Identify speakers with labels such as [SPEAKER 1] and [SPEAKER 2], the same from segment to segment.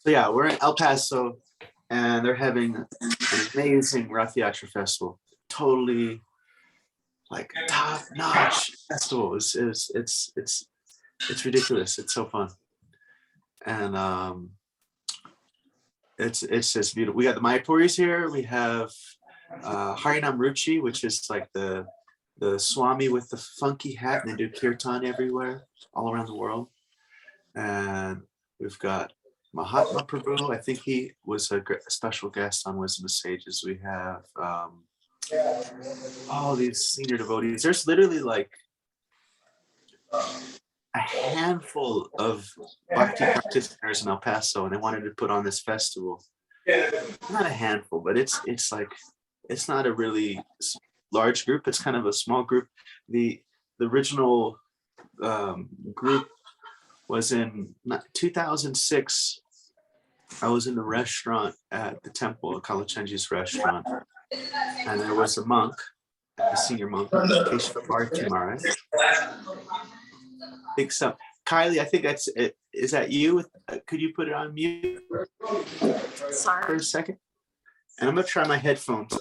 [SPEAKER 1] So yeah, we're in El Paso, and they're having an amazing Rath Yatra festival. Totally like top-notch festival. It's ridiculous. It's so fun, and it's just beautiful. We got the Mayapuris here. We have Harinam Ruchi, which is like the Swami with the funky hat, and they do kirtan everywhere, all around the world. And we've got Mahatma Prabhu. I think he was a special guest on Wisdom of Sages. We have all these senior devotees. There's literally like a handful of bhakti practitioners in El Paso, and they wanted to put on this festival. Not a handful, but it's like, it's not a really large group. It's kind of a small group. The original group was in 2006. I was in the restaurant at the temple, Kalachanji's restaurant, and there was a monk, a senior monk, Keshava Bharati Maharaj. I think so. Kylie, I think that's it. Is that you? Could you put it on mute
[SPEAKER 2] Sorry.
[SPEAKER 1] for a second? And I'm gonna try my headphones.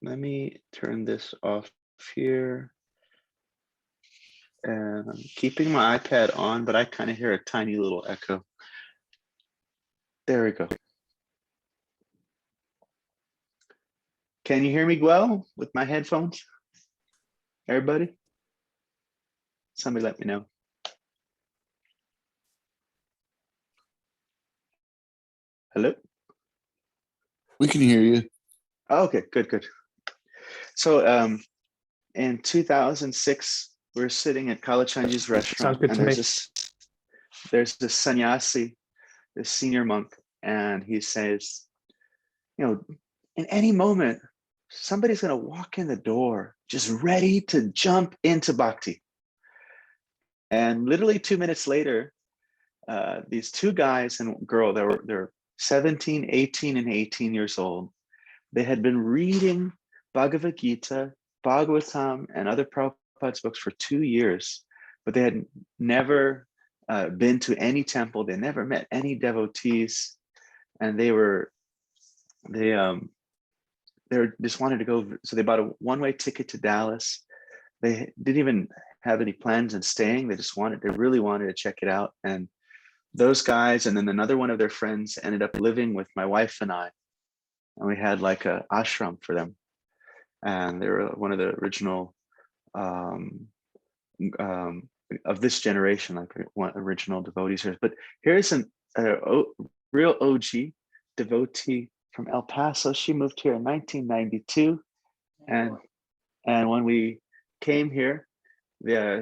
[SPEAKER 1] Let me turn this off here. And I'm keeping my iPad on, but I kind of hear a tiny little echo. There we go. Can you hear me well with my headphones? Everybody? Somebody let me know. Hello?
[SPEAKER 3] We can hear you.
[SPEAKER 1] Oh, okay, good. So in 2006, we're sitting at Kalachanji's restaurant, and there's this sannyasi, this senior monk, and he says, you know, in any moment, somebody's going to walk in the door just ready to jump into bhakti. And literally 2 minutes later, these two guys and girl, they're 17, 18, and 18 years old. They had been reading Bhagavad Gītā, Bhagavatam, and other Prabhupada's books for 2 years, but they had never been to any temple. They never met any devotees, and they just wanted to go. So they bought a one-way ticket to Dallas. They didn't even have any plans on staying. They really wanted to check it out. And those guys, and then another one of their friends, ended up living with my wife and I. And we had like a ashram for them. And they were one of the original of this generation, like one original devotees here. But here's a real OG devotee from El Paso. She moved here in 1992. And when we came here,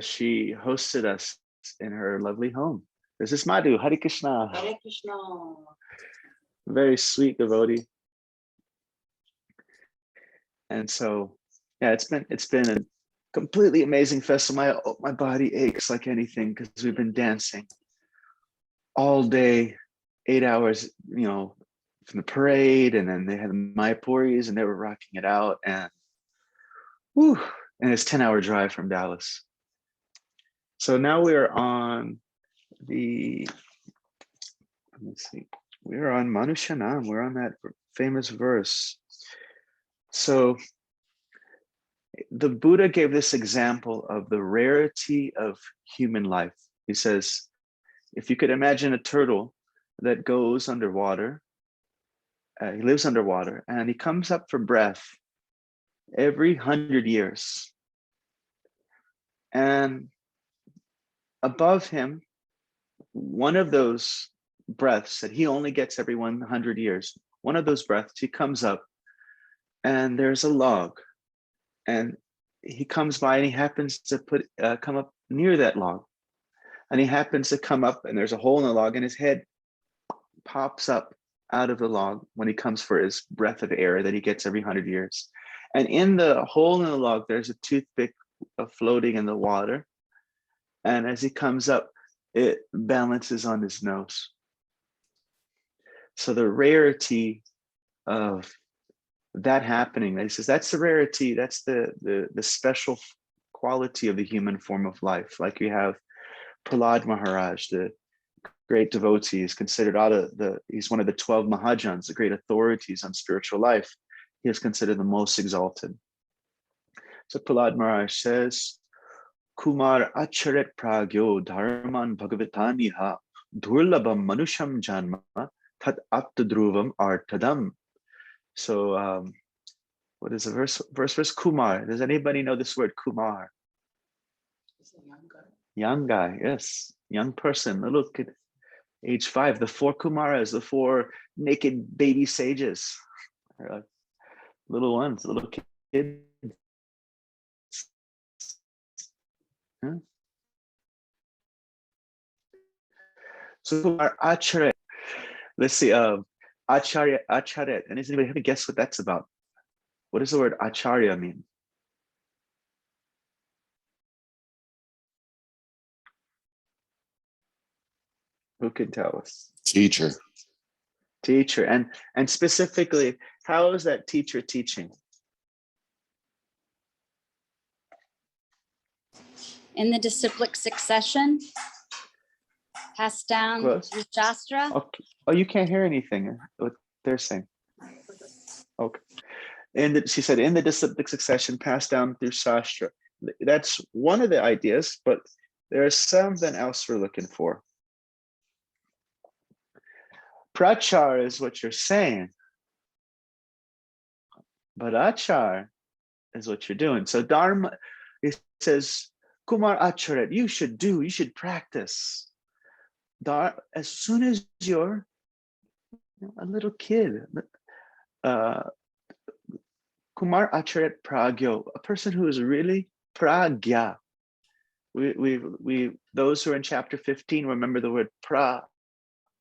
[SPEAKER 1] she hosted us in her lovely home. This is Madhu. Hare Krishna.
[SPEAKER 2] Hare Krishna.
[SPEAKER 1] Very sweet devotee. And so, yeah, it's been a completely amazing festival. My body aches like anything because we've been dancing all day, 8 hours, you know, from the parade, and then they had the Mayapuris and they were rocking it out, and whew, and it's a 10-hour drive from Dallas. So now we're on let's see, we're on Manushanam. We're on that famous verse. So the Buddha gave this example of the rarity of human life. He says, if you could imagine a turtle that goes underwater, he lives underwater, and he comes up for breath every 100 years. And above him, one of those breaths that he only gets every 100 years, one of those breaths, he comes up and there's a log, and he comes by and he happens to come up near that log, and he happens to come up and there's a hole in the log, and his head pops up out of the log when he comes for his breath of air that he gets every 100 years. And in the hole in the log, there's a toothpick floating in the water. And as he comes up, it balances on his nose. So the rarity of that happening, he says, that's the rarity, that's the special quality of the human form of life. Like you have Prahlad Maharaj, the great devotee, is considered he's one of the 12 Mahajans, the great authorities on spiritual life. He is considered the most exalted. So Prahlad Maharaj says, Kumar acharet pragyo dharman bhagavataniha durlabam manusham janma tat aptadruvam artadam. So what is the verse? Kumar. Does anybody know this word Kumar? Young guy, yes. Young person, little kid, age 5. The 4 Kumaras, the 4 naked baby sages. Little ones, little kids. Huh? So Kumar Acharya. Let's see. Acharya. And does anybody have a guess what that's about? What does the word Acharya mean? Who can tell us?
[SPEAKER 3] Teacher.
[SPEAKER 1] Teacher. And specifically, how is that teacher teaching?
[SPEAKER 2] In the disciplic succession, passed down through Shastra.
[SPEAKER 1] Okay. Oh, you can't hear anything what they're saying. Okay. And she said, in the disciplic succession, passed down through Shastra. That's one of the ideas, but there is something else we're looking for. Prachar is what you're saying, but achar is what you're doing. So Dharma, it says, Kumar Acharet, you should practice. As soon as you're a little kid, Kumar Acharet Pragyo, a person who is really pragya. We those who are in chapter 15 remember the word pra.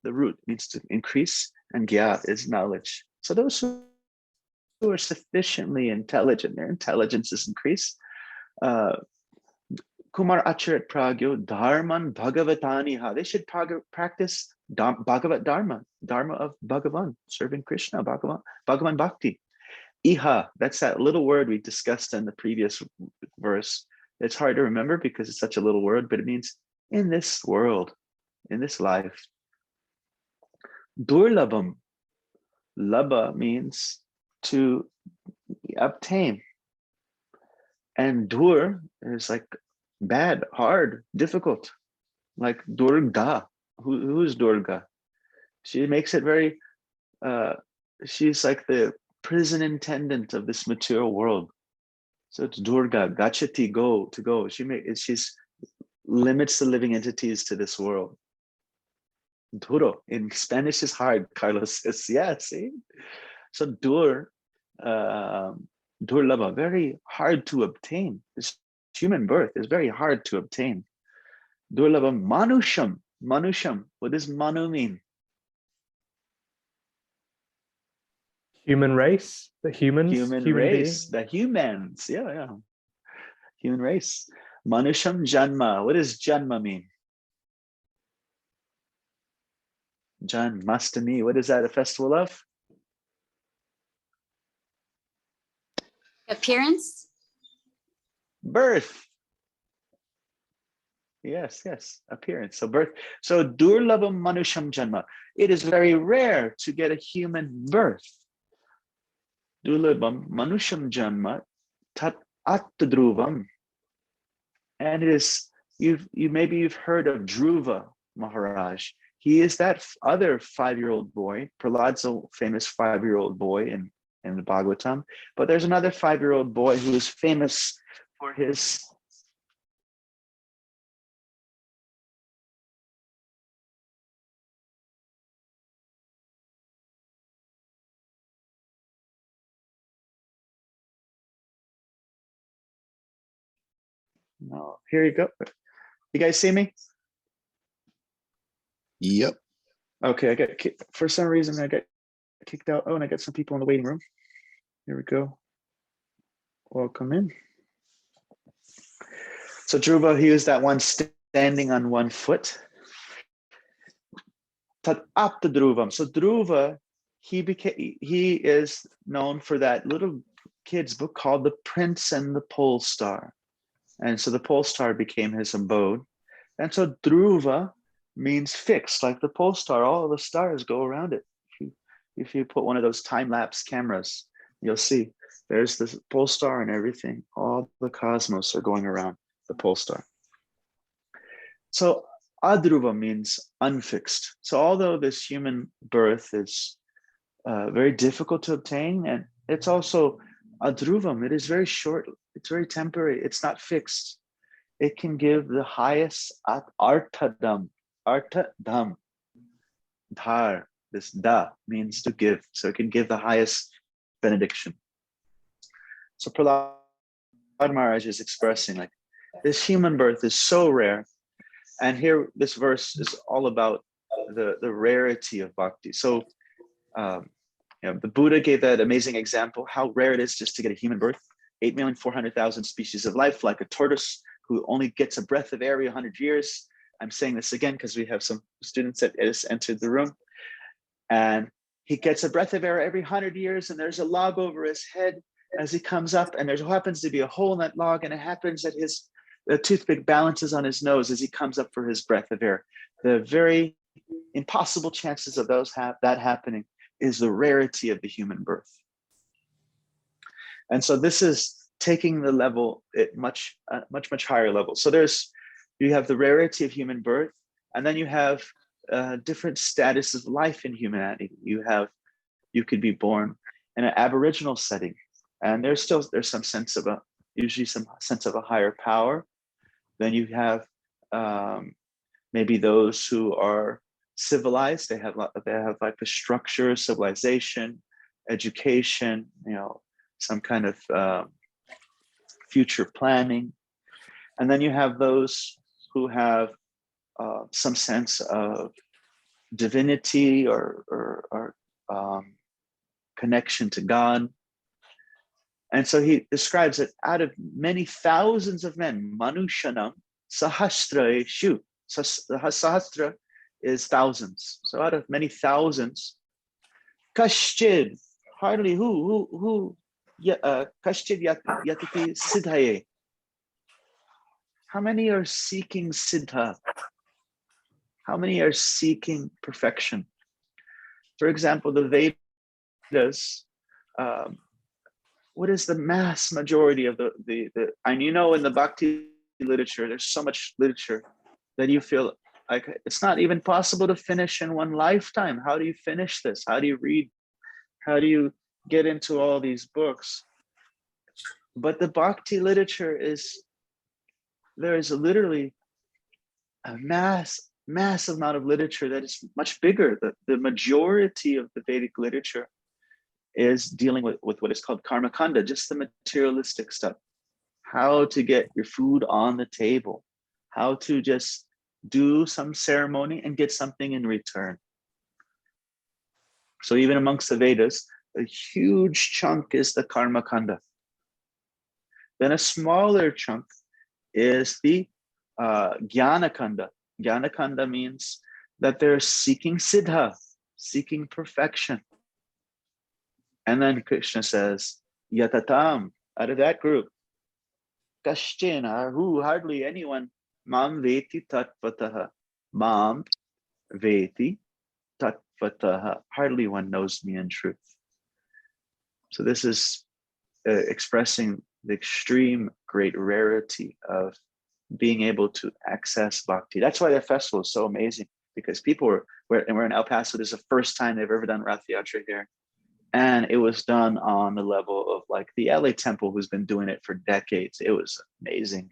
[SPEAKER 1] The root means to increase, and gya is knowledge. So those who are sufficiently intelligent, their intelligence is increased. Kumar Acharat Pragyo Dharman Bhagavataniha. They should practice Bhagavat Dharma of Bhagavan, serving Krishna, Bhagavan Bhakti. Iha, that's that little word we discussed in the previous verse. It's hard to remember because it's such a little word, but it means in this world, in this life. Durlabam. Labha means to obtain. And dur is like bad, hard, difficult. Like Durga. Who's Durga? She makes it very, she's like the prison attendant of this material world. So it's Durga, Gachati, to go. She's limits the living entities to this world. Duro in Spanish is hard, Carlos says. Yeah, see? So Durlabha, very hard to obtain. This human birth is very hard to obtain. Durlabha Manusham. Manusham. What does Manu mean?
[SPEAKER 4] Human race, the humans,
[SPEAKER 1] human race, being. The humans. Yeah. Human race. Manusham Janma. What does Janma mean? Janmastami. What is that a festival of?
[SPEAKER 2] Appearance.
[SPEAKER 1] Birth. Yes. Appearance. So birth. So Durlabam Manusham Janma. It is very rare to get a human birth. Durlabam Manusham Janma Tat Attadruvam. And it is, maybe you've heard of Dhruva Maharaj. He is that other 5-year-old boy. Prahlad's a famous 5-year-old boy in the Bhagavatam. But there's another 5-year-old boy who is famous for his No, here you go. You guys see me?
[SPEAKER 3] Yep.
[SPEAKER 1] Okay, for some reason I got kicked out. Oh, and I got some people in the waiting room. Here we go. Welcome in. So Dhruva, he was that one standing on one foot. Tat Aptadruvam. So Dhruva, he is known for that little kid's book called The Prince and the Pole Star. And so the pole star became his abode. And so Dhruva means fixed, like the pole star. All the stars go around it. If you put one of those time-lapse cameras, you'll see there's this pole star and everything. All the cosmos are going around the pole star. So Adhruva means unfixed. So although this human birth is very difficult to obtain, and it's also Adhruvam, it is very short, it's very temporary, it's not fixed. It can give the highest artadam, dhar, this da means to give. So it can give the highest benediction. So Prahlad Maharaj is expressing like, this human birth is so rare. And here, this verse is all about the rarity of bhakti. So, the Buddha gave that amazing example, how rare it is just to get a human birth. 8,400,000 species of life, like a tortoise who only gets a breath of air every 100 years. I'm saying this again because we have some students that just entered the room. And he gets a breath of air every 100 years, and there's a log over his head as he comes up, and there happens to be a hole in that log, and it happens that the toothpick balances on his nose as he comes up for his breath of air. The very impossible chances of that happening is the rarity of the human birth. And so this is taking the level at much higher level. So you have the rarity of human birth, and then you have different status of life in humanity. You could be born in an aboriginal setting, and there's some sense of usually some sense of a higher power. Then you have maybe those who are civilized. They have like the structure, civilization, education, some kind of future planning. And then you have those who have some sense of divinity or connection to God. And so he describes that out of many thousands of men, manushanam sahasra eshu. Sahasra is thousands. So out of many thousands, kashchid, hardly who kashchid yatati siddhaye. How many are seeking siddha? How many are seeking perfection? For example, the Vedas, what is the mass majority of the and in the bhakti literature, there's so much literature that you feel like it's not even possible to finish in one lifetime. How do you finish this? How do you read? How do you get into all these books? But the bhakti literature there is literally a massive amount of literature that is much bigger. The majority of the Vedic literature is dealing with what is called karma kanda, just the materialistic stuff. How to get your food on the table, how to just do some ceremony and get something in return. So even amongst the Vedas, a huge chunk is the karma kanda. Then a smaller chunk is the jnana kanda. Jnana kanda means that they're seeking siddha, seeking perfection. And then Krishna says, yatatam, out of that group, kashchena, who hardly anyone, mam veti tatvataha, mam veti tatvataha, hardly one knows me in truth. So this is expressing the extreme great rarity of being able to access bhakti. That's why the festival is so amazing, because people we're in El Paso. This is the first time they've ever done Rath Yatra here. And it was done on the level of like the LA Temple, who's been doing it for decades. It was amazing.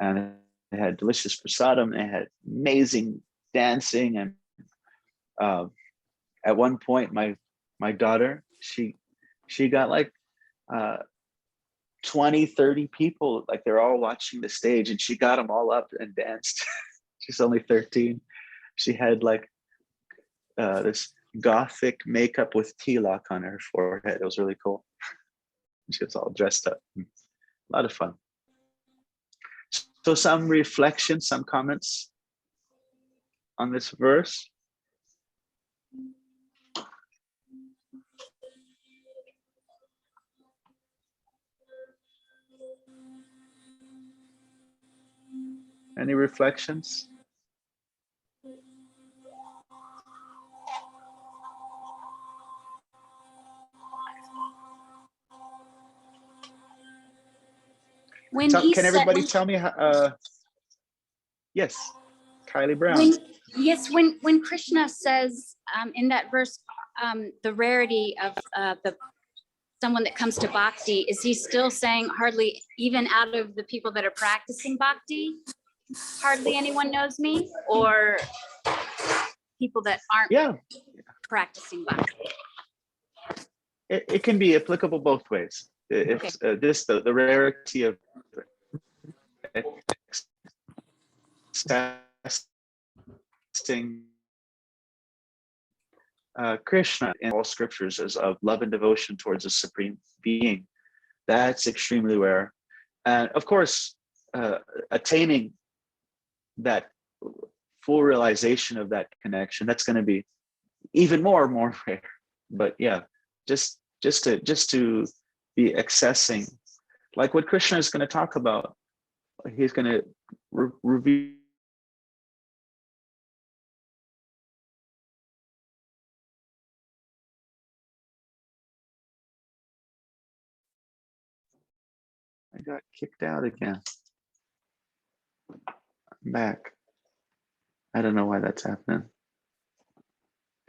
[SPEAKER 1] And they had delicious prasadam. They had amazing dancing. And at one point, my daughter, she got like 20, 30 people, like they're all watching the stage, and she got them all up and danced. She's only 13. She had like this Gothic makeup with tilak on her forehead. It was really cool. She was all dressed up. A lot of fun. So some reflection, some comments on this verse. Any reflections?
[SPEAKER 2] When he
[SPEAKER 1] Can
[SPEAKER 2] said,
[SPEAKER 1] everybody tell me how, yes, Kylie Brown.
[SPEAKER 2] when Krishna says in that verse, the rarity of someone that comes to bhakti, is he still saying hardly even out of the people that are practicing bhakti, hardly anyone knows me, or people that aren't practicing bhakti?
[SPEAKER 1] It can be applicable both ways. If the rarity of accessing Krishna in all scriptures is of love and devotion towards a supreme being. That's extremely rare. And of course, attaining that full realization of that connection, that's going to be even more rare. But yeah, just to be accessing, like what Krishna is going to talk about. He's going to reveal I got kicked out again. I'm back. I don't know why that's happening.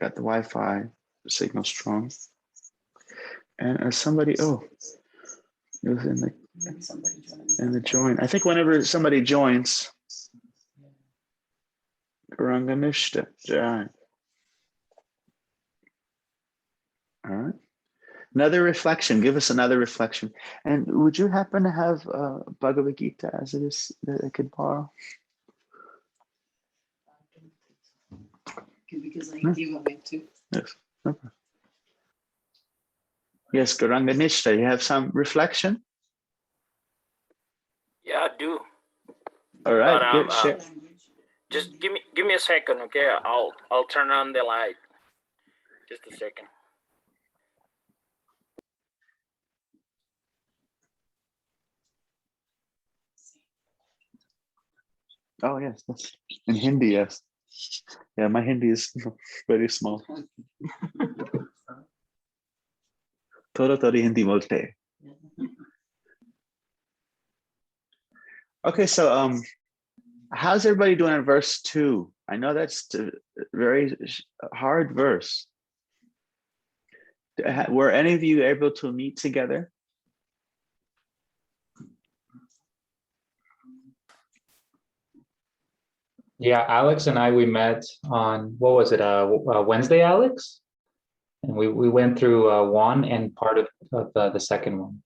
[SPEAKER 1] Got the Wi-Fi signal strong. And somebody, it was in the join. I think whenever somebody joins, Ranganishta. All right. Another reflection. Give us another reflection. And would you happen to have Bhagavad Gītā as it is that I could borrow?
[SPEAKER 5] Because I gave away too.
[SPEAKER 1] Yes. Okay. Yes, Garanganishta, you have some reflection?
[SPEAKER 6] Yeah, I do.
[SPEAKER 1] All right,
[SPEAKER 6] But,
[SPEAKER 1] good. Share.
[SPEAKER 6] Just give me a second, okay? I'll turn on the light. Just a second.
[SPEAKER 1] Oh yes, that's in Hindi. Yes, yeah. My Hindi is very small. Thodi Hindi bolte. Okay, so how's everybody doing on verse 2? I know that's a very hard verse. Were any of you able to meet together?
[SPEAKER 7] Yeah, Alex and we met on, what was it, Wednesday, Alex? And we went through one and part of the second one.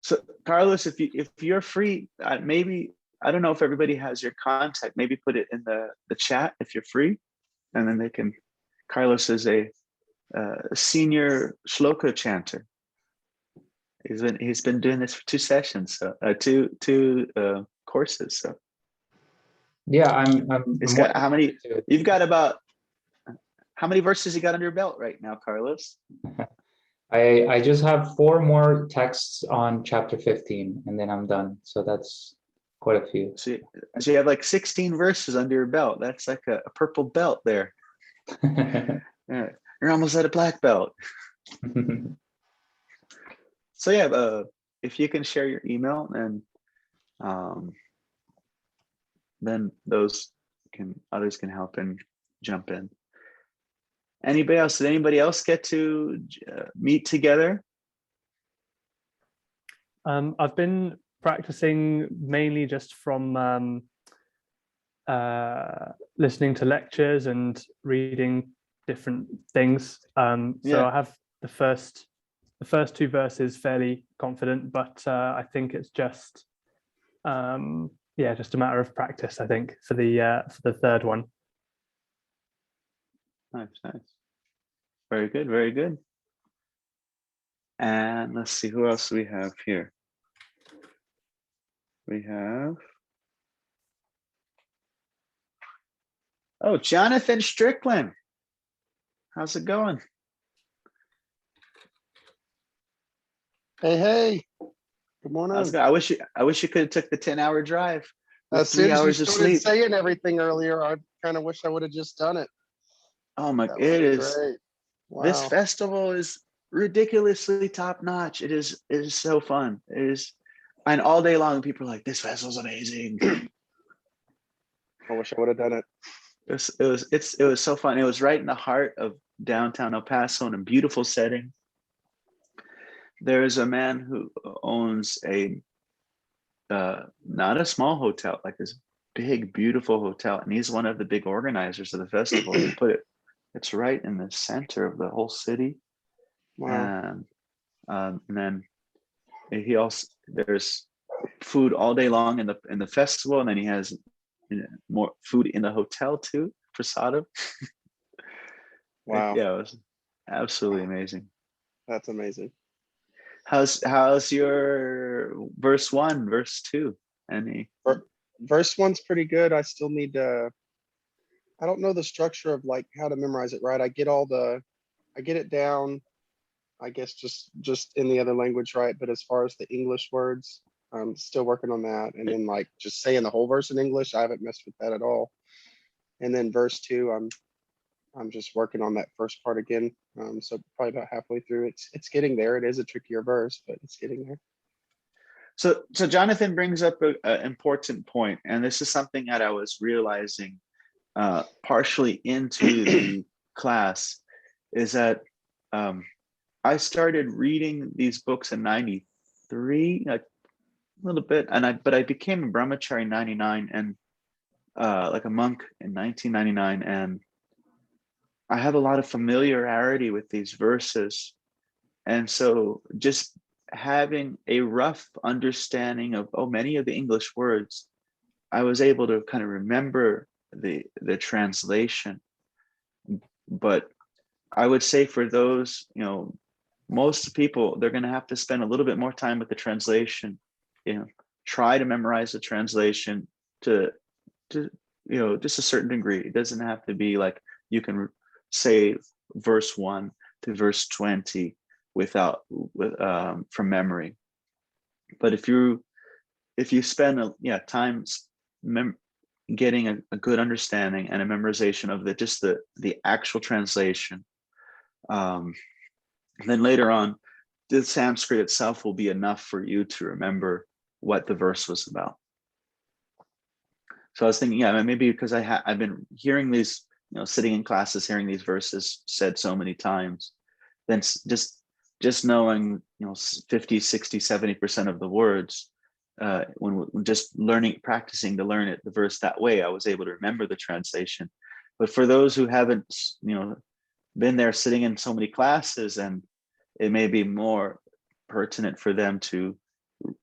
[SPEAKER 1] So Carlos, if you're free, maybe, I don't know if everybody has your contact, maybe put it in the chat if you're free, and then they can, Carlos is a senior shloka chanter. He's been doing this for 2 sessions, so two courses. So
[SPEAKER 7] yeah, I'm
[SPEAKER 1] got how many? You've got about how many verses you got under your belt right now, Carlos?
[SPEAKER 7] I just have 4 more texts on chapter 15, and then I'm done. So that's quite a few.
[SPEAKER 1] So you have like 16 verses under your belt. That's like a purple belt there. Yeah, you're almost at a black belt. So yeah, if you can share your email, and then others can help and jump in. Anybody else? Did anybody else get to meet together?
[SPEAKER 4] I've been practicing mainly just from listening to lectures and reading different things. So I have the first 2 verses fairly confident, but I think it's just just a matter of practice, I think, for the third one.
[SPEAKER 1] Nice. Very good, very good. And let's see, who else we have here? We have, Jonathan Strickland. How's it going?
[SPEAKER 8] Hey, good morning.
[SPEAKER 1] I wish you could have took the 10-hour drive
[SPEAKER 5] As soon
[SPEAKER 1] 3
[SPEAKER 5] as you
[SPEAKER 1] hours of
[SPEAKER 5] started
[SPEAKER 1] sleep.
[SPEAKER 5] saying everything earlier, I kind of wish I would have just done it.
[SPEAKER 1] Oh my,
[SPEAKER 5] That
[SPEAKER 1] it
[SPEAKER 5] was
[SPEAKER 1] is.
[SPEAKER 5] great. Wow.
[SPEAKER 1] This festival is ridiculously top notch. It is so fun. It is, and all day long people are like, this festival's amazing.
[SPEAKER 5] I wish I would have done it.
[SPEAKER 1] It was so fun. It was right in the heart of downtown El Paso in a beautiful setting. There is a man who owns a not a small hotel, like this big, beautiful hotel, and he's one of the big organizers of the festival. He put it, it's right in the center of the whole city.
[SPEAKER 5] Wow.
[SPEAKER 1] And then he also, there's food all day long in the festival, and then he has more food in the hotel too, prasadam.
[SPEAKER 5] Wow.
[SPEAKER 1] Yeah, it was absolutely amazing.
[SPEAKER 5] That's amazing.
[SPEAKER 1] How's your verse 1, verse 2? Any?
[SPEAKER 5] Verse 1's pretty good. I still need to, I don't know the structure of like how to memorize it, right? I get it down, I guess just in the other language, right? But as far as the English words, I'm still working on that. And then like just saying the whole verse in English, I haven't messed with that at all. And then verse 2, I'm just working on that first part again. So probably about halfway through. It's getting there. It is a trickier verse, but it's getting there.
[SPEAKER 1] So Jonathan brings up an important point, and this is something that I was realizing partially into the class, is that I started reading these books in '93, like a little bit, but I became a brahmachari in '99, and like a monk in 1999, and I have a lot of familiarity with these verses. And so just having a rough understanding of many of the English words, I was able to kind of remember the translation. But I would say for those, most people, they're going to have to spend a little bit more time with the translation, try to memorize the translation to just a certain degree. It doesn't have to be like you can say verse 1 to verse 20 from memory. But if you spend time getting a good understanding and a memorization of the actual translation, then later on the Sanskrit itself will be enough for you to remember what the verse was about. So I was thinking, maybe because I've been hearing these, sitting in classes, hearing these verses said so many times, then just knowing, 50, 60, 70% of the words, when just practicing to learn the verse that way, I was able to remember the translation. But for those who haven't, been there sitting in so many classes, and it may be more pertinent for them to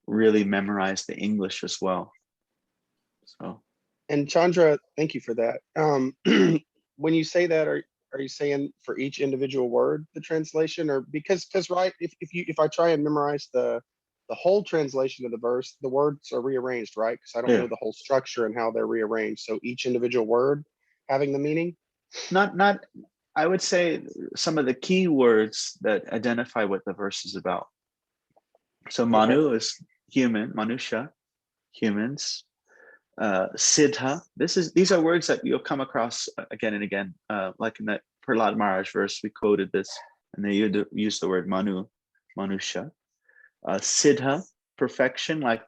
[SPEAKER 1] really memorize the English as well. So.
[SPEAKER 5] And Chandra, thank you for that. When you say that, are you saying for each individual word the translation, or because right, if I try and memorize the whole translation of the verse, the words are rearranged, right? Because I don't know the whole structure and how they're rearranged. So each individual word having the meaning? Not.
[SPEAKER 1] I would say some of the key words that identify what the verse is about. So Manu is human, Manusha, humans. Siddha. These are words that you'll come across again and again, like in that Prahlad Maharaj verse, we quoted this, and they use the word Manu, Manusha. Siddha, perfection, like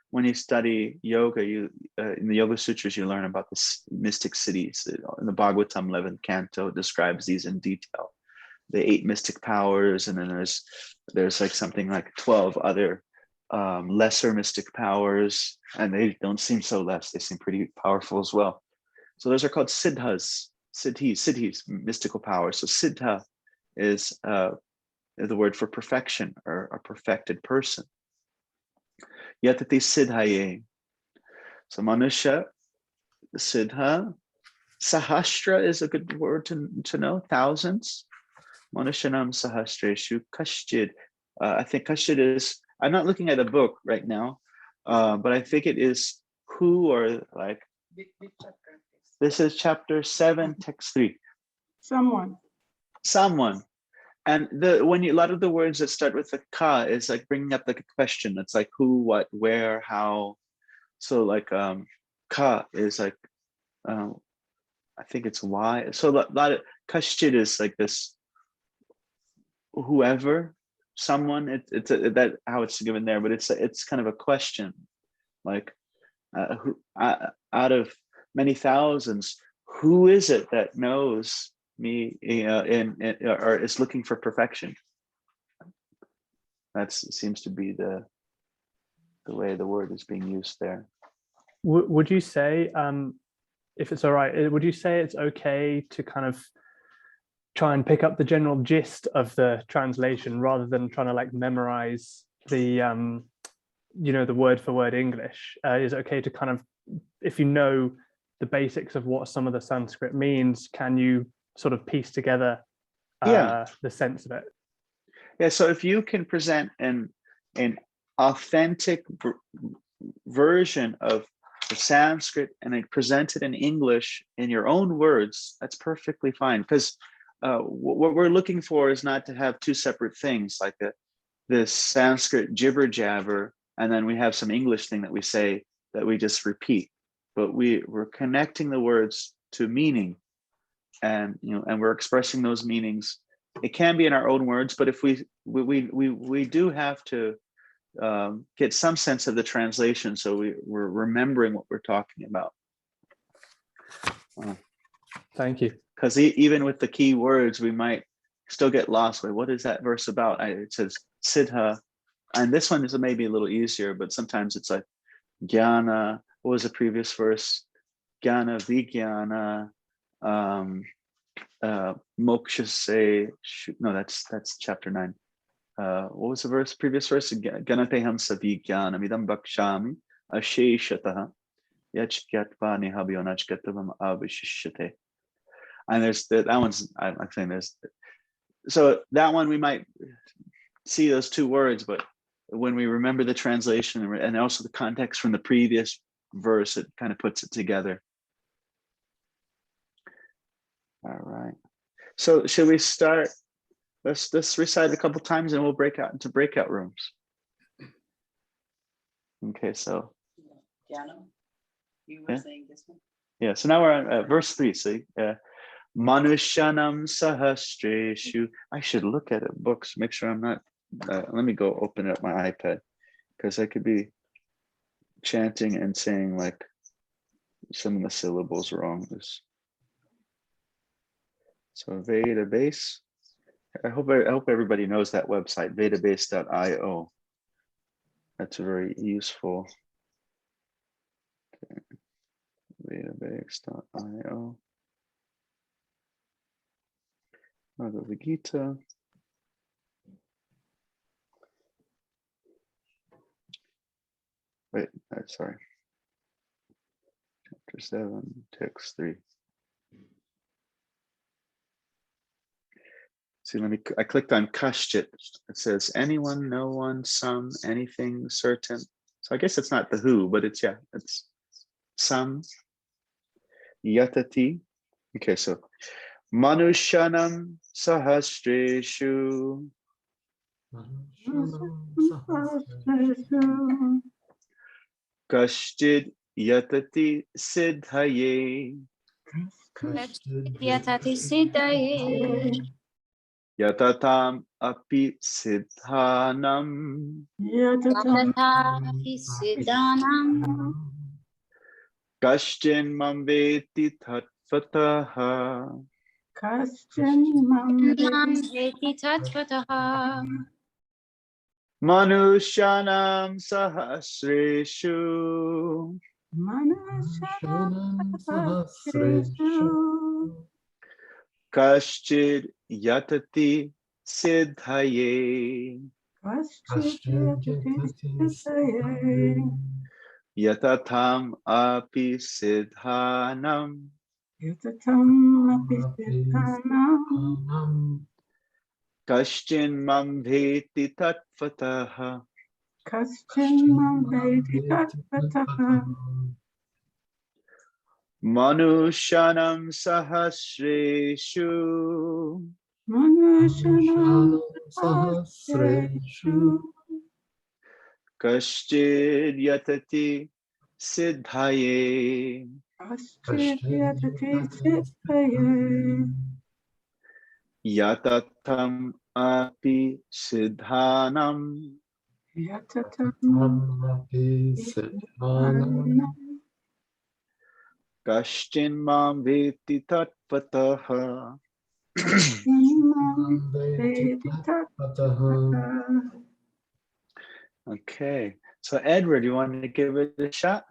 [SPEAKER 1] when you study yoga, in the Yoga Sutras, you learn about the mystic cities. In the Bhagavatam 11th canto, it describes these in detail. The 8 mystic powers, and then there's like something like 12 other lesser mystic powers, and they don't seem so less. They seem pretty powerful as well. So those are called siddhis, mystical powers. So siddha is the word for perfection, or a perfected person. Yatati siddhaye. So manusha, siddha. Sahasra is a good word to know, thousands. Manushanam sahastreshu kashchid. I think kashchid is, I'm not looking at a book right now, but I think it is who, or like, this is chapter 7, text 3. Someone. And a lot of the words that start with the ka is like bringing up like a question. It's like who, what, where, how. So like ka is like I think it's y. So a lot of kashchit is like this whoever, someone. It's that how it's given there, but it's kind of a question, like who, out of many thousands, who is it that knows me or is looking for perfection? That seems to be the way the word is being used there.
[SPEAKER 4] Would you say, if it's all right, would you say it's okay to kind of try and pick up the general gist of the translation rather than trying to like memorize the the word for word English? Is it okay to kind of, if you know the basics of what some of the Sanskrit means, can you sort of piece together the sense of it?
[SPEAKER 1] Yeah, so if you can present an authentic version of the Sanskrit and then present it in English in your own words, that's perfectly fine. Because what we're looking for is not to have two separate things, like this Sanskrit jibber jabber, and then we have some English thing that we say that we just repeat. But we're connecting the words to meaning, and and we're expressing those meanings. It can be in our own words, but if we do have to get some sense of the translation, so we're remembering what we're talking about.
[SPEAKER 4] Thank you.
[SPEAKER 1] Because even with the key words, we might still get lost. Wait, what is that verse about? It says siddha, and this one is maybe a little easier, but sometimes it's like jnana. What was the previous verse? Jnana vijnana, moksha se. No, that's chapter 9. What was the verse? Previous verse? Ganateham savijnanam idam bhakshami asheshataha yachkyatva nihabhyonachkatavam avishishyate. And there's that one's, I'm saying there's, so that one we might see those two words, but when we remember the translation and also the context from the previous verse, it kind of puts it together. All right. So should we start? Let's recite a couple times and we'll break out into breakout rooms. Okay, so.
[SPEAKER 8] Jano, you were saying this one?
[SPEAKER 1] Yeah, so now we're on verse 3. See, Manushyanam sahastreshu. I should look at it, books, make sure I'm not, let me go open up my iPad, because I could be chanting and saying like some of the syllables wrong. So Veda base. I hope everybody knows that website, vedabase.io. That's very useful. Okay. Vedabase.io. Bhagavad Gītā. Wait, sorry. Chapter 7, text 3. See, I clicked on kashchit. It says anyone, no one, some, anything, certain. So I guess it's not the who, but it's some. Yatati. Okay, so Manushyanam sahastreshu. Kashchid yatati siddhaye.
[SPEAKER 2] Yatati siddhaye.
[SPEAKER 1] Yatatam api siddhanam.
[SPEAKER 2] Yatatapi siddhanam.
[SPEAKER 1] Kashchin mam veti tattvataha.
[SPEAKER 2] Mam veti tattvataha.
[SPEAKER 1] Manushyanam sahasreshu. Kashchid yatati siddhaye. Yatatam api siddhanam. Kashchin mam veti tattvataha. Manushyanam sahasreshu. Kashchid yatati siddhaye. Yatatam api siddhanam. Kashchin mam veti tatpataha. Okay, so Edward, you want to give it a shot?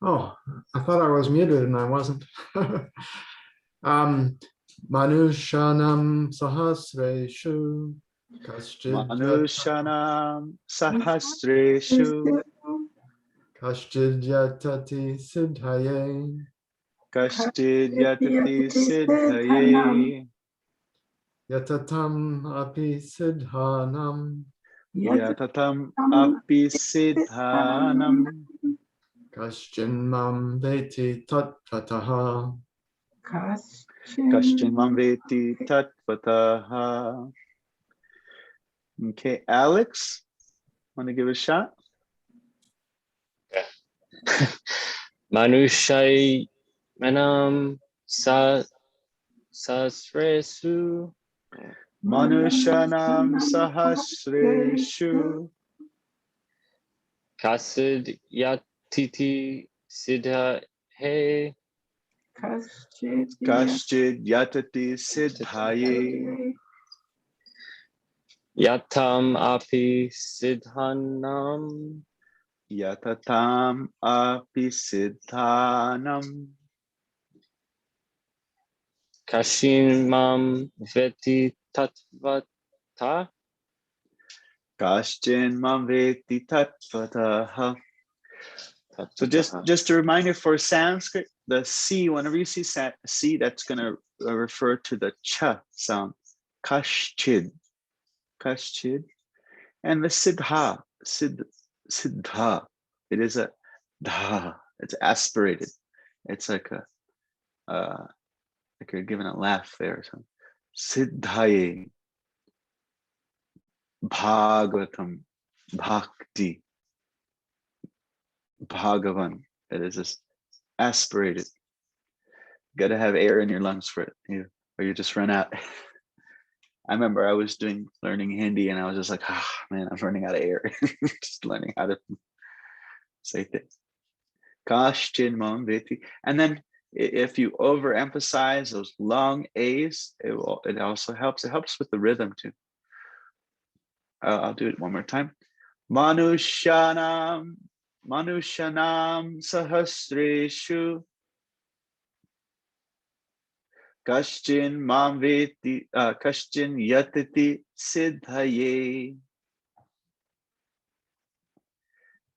[SPEAKER 9] Oh, I thought I was muted and I wasn't. Manushanam sahasreshu
[SPEAKER 1] Manushanam sahasreshu
[SPEAKER 9] Kashchid yatati siddhaye.
[SPEAKER 1] kashchid yatati siddhaye.
[SPEAKER 9] Yatatam api siddhanam.
[SPEAKER 1] Yatatam api siddhanam.
[SPEAKER 9] Kashchin mam veti tattvataha.
[SPEAKER 1] Kashchin mam veti tattvataha. Okay, Alex, want to give it a shot?
[SPEAKER 10] Manushai manam sasresu
[SPEAKER 1] Manushanam sahasreshu
[SPEAKER 10] kasid yatiti siddha he
[SPEAKER 1] kashchid yatati siddhaye.
[SPEAKER 10] yatam api siddhanam
[SPEAKER 1] Yatatam api siddhanam.
[SPEAKER 10] kashin mam veti tatvata.
[SPEAKER 1] Kashchin mam veti tattvataha. So just a reminder for Sanskrit, the C, whenever you see C, that's going to refer to the cha sound. Kashchid. Kashchid. And the siddha. Siddha. It is a dha. It's aspirated. It's like like you're giving a laugh there or something. Siddhaye. Bhagavatam. Bhakti. Bhagavan. It is just aspirated. You got to have air in your lungs for it, or you just run out. I remember I was learning Hindi, and I was just like, man, I'm running out of air. Just learning how to say things. Kashchin mam veti. And then if you overemphasize those long A's, it also helps. It helps with the rhythm too. I'll do it one more time. Manushanam sahasreshu kashchin mam veti kashchin yatati siddhaye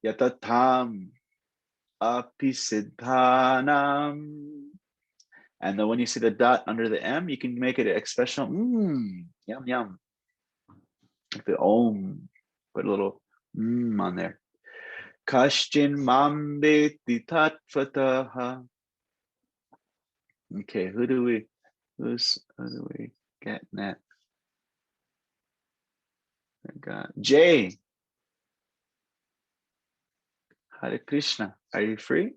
[SPEAKER 1] yatatam api siddhanam. And then when you see the dot under the M, you can make it an expression. Yum yum. Like the om, put a little on there. Kashchin mam veti tattvataha. Okay, who do we get next? I got Jay. Hare Krishna. Are you free?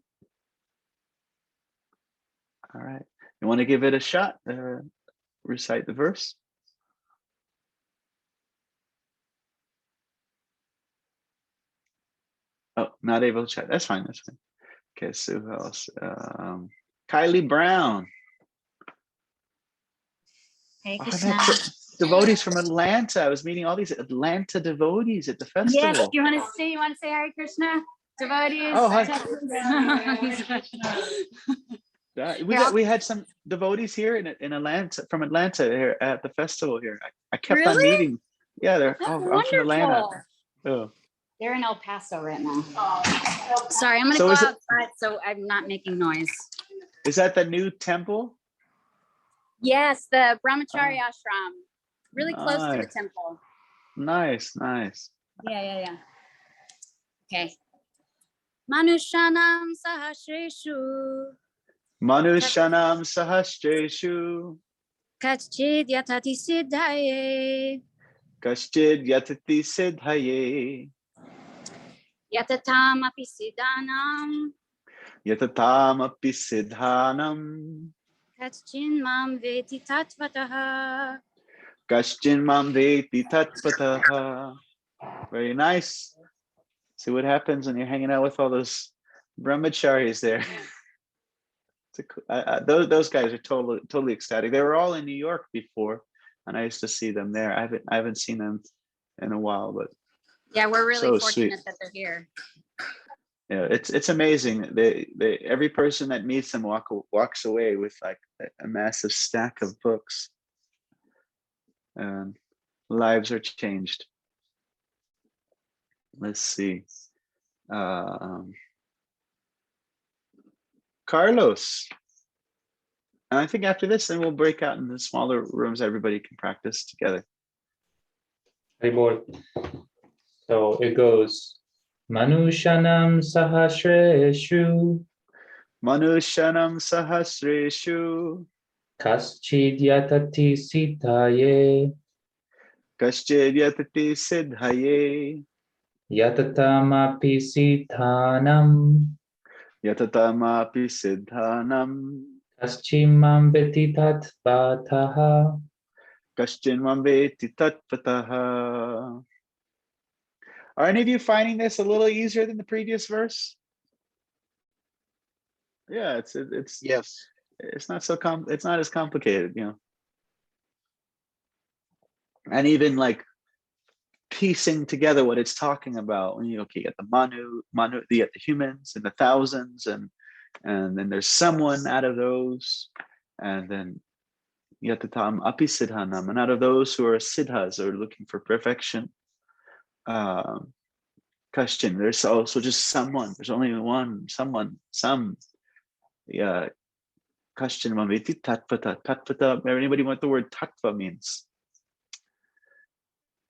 [SPEAKER 1] All right. You want to give it a shot? Recite the verse. Oh, not able to chat. That's fine. That's fine. Okay, so who else? Kylie Brown.
[SPEAKER 2] Hey,
[SPEAKER 1] Oh,
[SPEAKER 2] Krishna.
[SPEAKER 1] devotees from Atlanta. I was meeting all these Atlanta devotees at the festival.
[SPEAKER 2] Yes, you want to say Hare Krishna? Devotees.
[SPEAKER 1] Oh, hi.
[SPEAKER 2] Yeah.
[SPEAKER 1] We had some devotees here in Atlanta, from Atlanta here at the festival here. I kept on
[SPEAKER 2] Really?
[SPEAKER 1] meeting. Yeah, they're
[SPEAKER 2] That's
[SPEAKER 1] from Atlanta.
[SPEAKER 2] wonderful.
[SPEAKER 1] Oh.
[SPEAKER 2] They're in El Paso right now. Sorry, I'm going to
[SPEAKER 1] So
[SPEAKER 2] go
[SPEAKER 1] is it-
[SPEAKER 2] outside so I'm not making noise.
[SPEAKER 1] Is that the new temple?
[SPEAKER 2] Yes, the Brahmachari ashram. Really close to the
[SPEAKER 1] Nice.
[SPEAKER 2] temple.
[SPEAKER 1] Nice.
[SPEAKER 2] Yeah. Okay. Manushanam sahasreshu
[SPEAKER 1] Manushanam sahastreshu
[SPEAKER 2] kachchid yatati siddhaye
[SPEAKER 1] Kaschid yatati siddhaye.
[SPEAKER 2] Yatatam api siddhanam.
[SPEAKER 1] Yatatam api siddhanam.
[SPEAKER 2] Kaschin mam veti tatvataha.
[SPEAKER 1] Kaschin mam veti tatpataha. Very nice. See what happens when you're hanging out with all those brahmacharis there. Those guys are totally ecstatic. They were all in New York before, and I used to see them there. I haven't seen them in a while, but
[SPEAKER 2] yeah, we're really
[SPEAKER 1] so
[SPEAKER 2] fortunate
[SPEAKER 1] sweet
[SPEAKER 2] that they're here.
[SPEAKER 1] Yeah, it's amazing. They every person that meets them walks away with like a massive stack of books, and lives are changed. Let's see. Carlos. And I think after this, then we'll break out into smaller rooms. Everybody can practice together.
[SPEAKER 7] Hey boy. So it goes Manushanam Sahasreshu
[SPEAKER 1] Manushanam sahasreshu
[SPEAKER 7] Kaschid Yatati Sitaye
[SPEAKER 1] kaschid yatati siddhaye
[SPEAKER 7] Yatatamapi Siddhanam
[SPEAKER 1] yatatamapi siddhanam
[SPEAKER 7] Kaschimam Veti Tatvataha.
[SPEAKER 1] kaschin veti tatpataha. Are any of you finding this a little easier than the previous verse? Yeah, it's
[SPEAKER 5] Yes.
[SPEAKER 1] it's not so it's not as complicated, you know. And even like piecing together what it's talking about, when you get the manu, you get the humans and the thousands, and then there's someone out of those, and then yatatam api siddhanam, and out of those who are siddhas or looking for perfection. Question. There's also just someone. There's only one. Someone. Some. Yeah. Question. Mamviti tatvata. Tatvata. Anybody know what the word tattva means?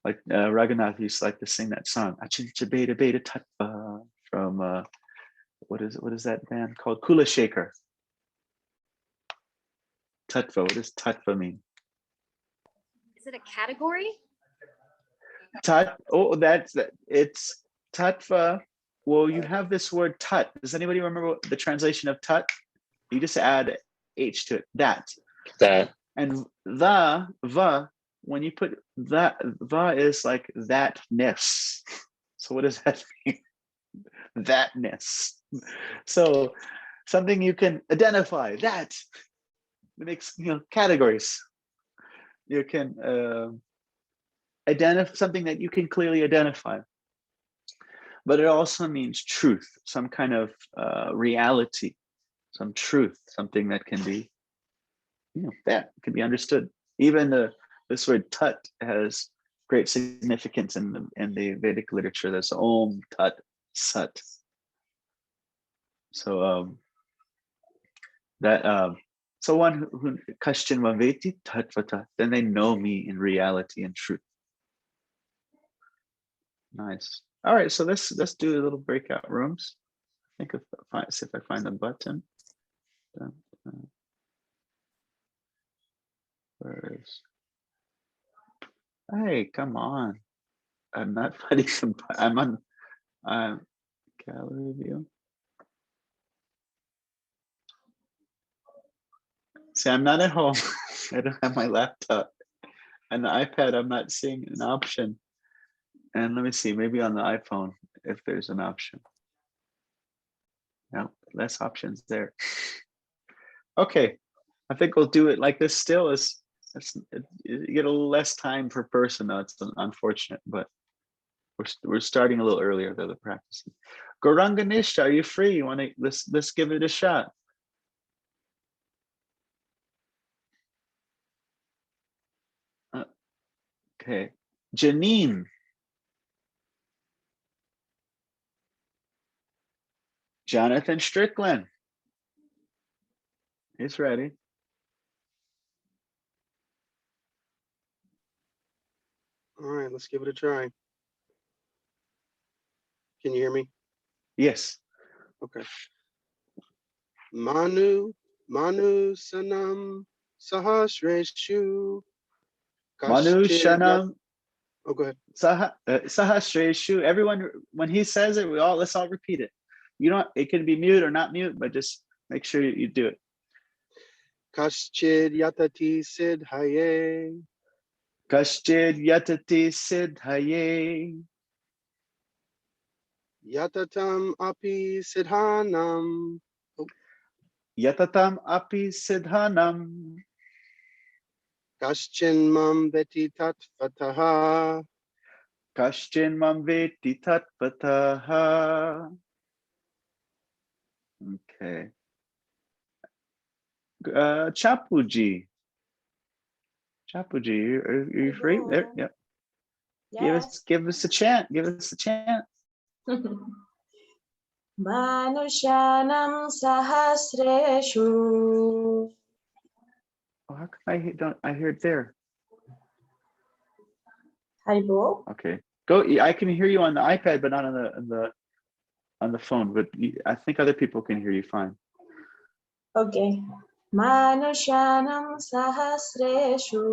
[SPEAKER 1] Like Raghunath used to like to sing that song. Achincha beta beta tattva from what is that band called? Kula Shaker. Tattva. What does tattva mean?
[SPEAKER 2] Is it a category?
[SPEAKER 1] It's tattva. Well, you have this word tat. Does anybody remember the translation of tat? You just add h to it. That. And the va, when you put that, va is like thatness. So what does that mean? Thatness. So something you can identify. That. It makes categories. You can identify something that you can clearly identify. But it also means truth, some kind of reality, some truth, something that can be, that can be understood. Even this word tat has great significance in the Vedic literature. There's Om Tat Sat. So so one who Kashchin Vaveti Tatvata, then they know me in reality and truth. Nice. All right, so let's do a little breakout rooms. I think see if I find the button. Hey, come on! I'm not finding some. I'm on gallery view. See, I'm not at home. I don't have my laptop and the iPad. I'm not seeing an option. And let me see, maybe on the iPhone if there's an option. No, less options there. Okay, I think we'll do it like this. Still, you get a little less time per person. Though it's unfortunate, but we're starting a little earlier though the practicing. Gauranga Nishta, are you free? You want to let's give it a shot. Okay, Janine. Jonathan Strickland. He's ready.
[SPEAKER 5] All right, let's give it a try. Can you hear me?
[SPEAKER 1] Yes.
[SPEAKER 5] Okay. Manu sanam sahasreshu.
[SPEAKER 1] Manu Shanam
[SPEAKER 5] Oh, go ahead.
[SPEAKER 1] Sahasreshu. Everyone, when he says it, let's all repeat it. You don't. It can be mute or not mute, but just make sure you do it.
[SPEAKER 5] Kaschid yatati siddhaye.
[SPEAKER 1] Kaschid yatati siddhaye.
[SPEAKER 5] Yatatam api siddhanam.
[SPEAKER 1] Yatatam api siddhanam.
[SPEAKER 5] Kaschin mam veti tatvataha.
[SPEAKER 1] Kaschin mam veti tatvataha. Okay. Chapuji. Chapuji, are you free? There, yeah.
[SPEAKER 11] Yes.
[SPEAKER 1] Give us a chant. Give us a chant.
[SPEAKER 11] Manushanam sahasreshu.
[SPEAKER 1] Oh, how come I hear it there?
[SPEAKER 11] Haribo.
[SPEAKER 1] Okay. Go. I can hear you on the iPad, but not on the phone. But I think other people can hear you fine.
[SPEAKER 11] Okay. Manushanam sahasreshu.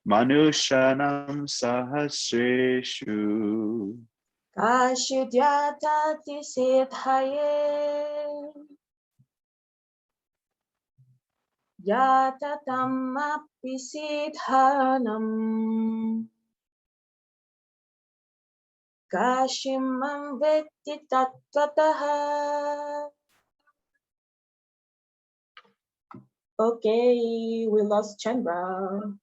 [SPEAKER 1] Manushanam sahasreshu.
[SPEAKER 11] Kashidyatati siddhaye. Yatatam api siddhanam. Kashimam vetti tattvataha. Okay, we lost Chandra.